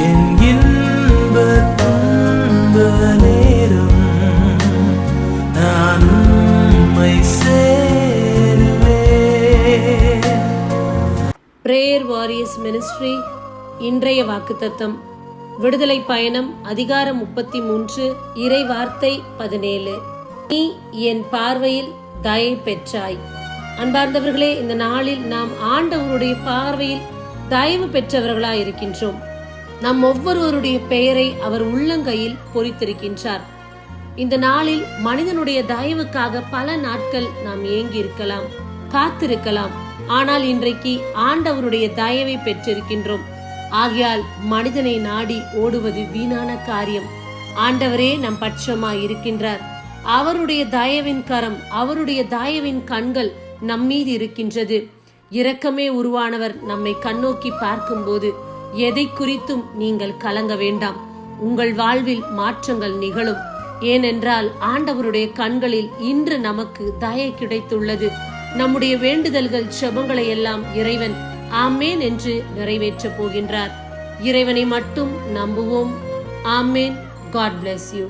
என் இன்ப துன்ப நேரம் நான் உம்மை சேருவேன். பிரேயர் வாரியர்ஸ் மினிஸ்ட்ரி இன்றைய வாக்குத்தத்தம் விடுதலை பயணம் அதிகாரம் 33 இறை வார்த்தை 17. நீ என் பார்வையில் தயை பெற்றாய். அன்பார்ந்தவர்களே, இந்த நாளில் நாம் ஆண்டவருடைய பார்வையில் தயவு பெற்றவர்களாய் இருக்கின்றோம். நம் ஒவ்வொருவருடைய பெயரை அவர் உள்ளங்கையில் பொறித்திருக்கின்றார். இந்த நாளில் மனிதனுடைய தயவுக்காக பல நாட்கள் நாம் ஏங்கி இருக்கலாம், காத்திருக்கலாம். ஆனால் இன்றைக்கு ஆண்டவருடைய தயவை பெற்றிருக்கின்றோம். ஆகையால் மனிதனை நாடி ஓடுவது வீணான காரியம். ஆண்டவரே நம் பட்சமாய் இருக்கின்றார். அவருடைய தயவின் கரம், அவருடைய தயவின் கண்கள் நம்மீது இருக்கின்றது. இரக்கமே உருவானவர் நம்மை கண்ணோக்கி பார்க்கும்போது எதை குறித்தும் நீங்கள் கலங்க வேண்டாம். உங்கள் வாழ்வில் மாற்றங்கள் நிகழும். ஏனென்றால் ஆண்டவருடைய கண்களில் இன்று நமக்கு தயை கிடைத்துள்ளது. நம்முடைய வேண்டுதல்கள் செபங்களை எல்லாம் இறைவன் ஆமேன் என்று நிறைவேற்றப் போகின்றார். இறைவனை மட்டும் நம்புவோம். ஆமேன். God bless you.